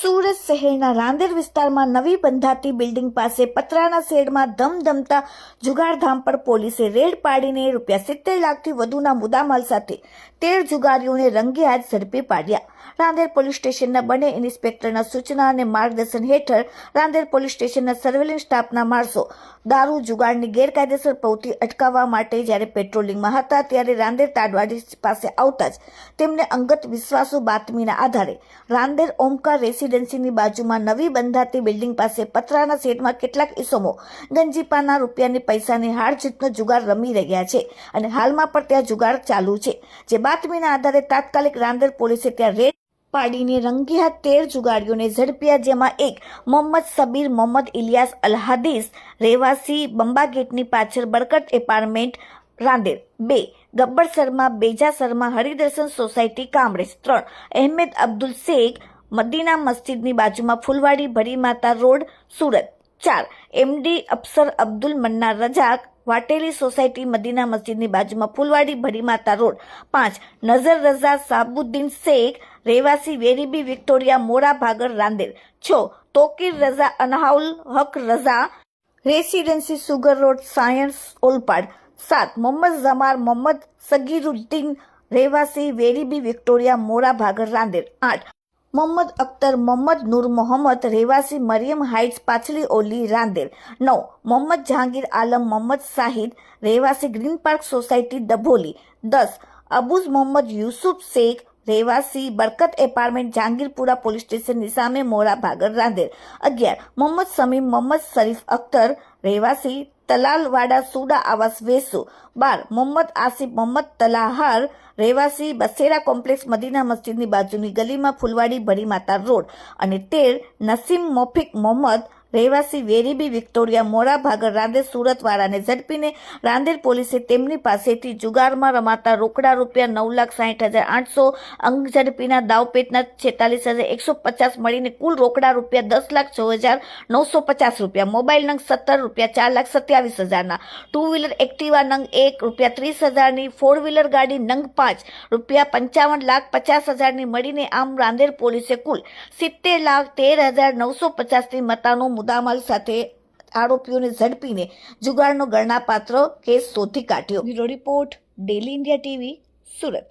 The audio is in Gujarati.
સુરત શહેરના રાંદેર વિસ્તારમાં નવી બંધાતી બિલ્ડિંગ પાસે પતરાના શેડમાં ધમધમતા જુગારધામ પર પોલીસે રેડ પાડીને ₹70 લાખથી વધુના મુદ્દામાલ સાથે 13 જુગારીઓને રંગે હાથ ઝડપી પાડ્યા. રાંદેર પોલીસ સ્ટેશનના બંને ઇન્સ્પેક્ટરના સૂચના અને માર્ગદર્શન હેઠળ રાંદેર પોલીસ સ્ટેશનના સર્વેલન્સ સ્ટાફના માણસો દારૂ જુગારની ગેરકાયદેસર પ્રવૃત્તિ અટકાવવા માટે જ્યારે પેટ્રોલિંગમાં હતા ત્યારે રાંદેર તાડવાડી પાસે આવતા જ તેમને અંગત વિશ્વાસુ બાતમીના આધારે રાંદેર ઓમકાર રેસિડેન્સીની બાજુમાં નવી બંધાતી બિલ્ડિંગ પાસે પતરાના શેડમાં કેટલાક ઈસમો ગંજીપાના રૂપિયાની પૈસાની હારજીતનો જુગાર રમી રહ્યા છે અને હાલમાં પણ ત્યાં જુગાર ચાલુ છે. જે બાતમીના આધારે તાત્કાલિક રાંદેર પોલીસે ત્યાં રેડ પાડીને રંગે હાથ 13 જુગારીઓને ઝડપ્યા, જેમાં એક મોહમ્મદ સબીર મોહમ્મદ ઇલિયાસ અલહાદીસ રહેવાસી બંબા ગેટની પાછળ બરકત એપાર્ટમેન્ટ રાંદેર, 2 ગબ્બર શર્મા બેજા શર્મા હરિદર્શન સોસાયટી કામરેજ, 3 અહેમદ અબ્દુલ શેખ મદીના મસ્જિદની બાજુમાં Phulwadi Bhari Mata road Surat, 4 MD Afsar Abdul Mannar Razak Vateli society Madina મસ્જિદની બાજુમાં ફૂલવાડી ભરી માતા રોડ, 5 નઝર રઝા સાબુદ્દીન શેખ રહેવાસી Werribee Victoria Mora Bhagar Rander, 6 Tokir Raza Anhaul Haq Raza residency sugar road Sayan Olpad, 7 Mohammad Jamar Mohammad Sagiruddin રહેવાસી વેરીબી વિક્ટોરિયા મોરા ભાગર રાંદેર, 8 મોહમ્મદ અખ્તર મોહમ્મદ નૂર મોહમ્મદ રહેવાસી મરિયમ હાઇટ્સ પાછલી ઓલી રાંદેર, 9 મોહમ્મદ જહાંગીર આલમ મોહમ્મદ શાહિદ રહેવાસી green park society Dabholi, 10 Abuz Mohammad Yusuf Shaikh રહેવાસી બરકત એપાર્ટમેન્ટ જહાંગીરપુરા પોલીસ સ્ટેશનની સામે મોરા ભાગર રાંદેર, 11 મોહમ્મદ સમીમ મોહમ્મદ શરીફ અખ્તર રહેવાસી તલાલવાડા સુડા આવાસ વેસુ, 12 મોહમ્મદ આસિફ મોહમ્મદ તલાહાર રહેવાસી બસેરા કોમ્પ્લેક્સ મદીના મસ્જિદની બાજુની ગલીમાં ફૂલવાડી ભરી માતા રોડ અને 13 નસીમ મોફિક મોહમ્મદ રહેવાસી વેરીબી વિક્ટોરિયા મોરા ભાગર રાંદેર સુરતવાળાને ઝડપીને રાંદેર પોલીસે તેમની પાસેથી જુગારમાં રમાતા રોકડા ₹9,60,800, અંગ ઝડપીના દાવપેચના ₹46,150 મળીને કુલ રોકડા ₹10,06,950, મોબાઈલ નંગ 17 ₹4,27,000ના, 2 વ્હીલર એક્ટિવા નંગ 1 ₹30,000ની, 4 વ્હીલર ગાડી નંગ 5 ₹55,50,000ની મળીને આમ રાંદેર પોલીસે કુલ ₹70,13,950ની મતાનો મુદ્દામાલ સાથે આરોપીઓને ઝડપીને જુગારનો ગણનાપાત્ર કેસ શોધી કાઢ્યો. Bureau report, daily India TV, Surat.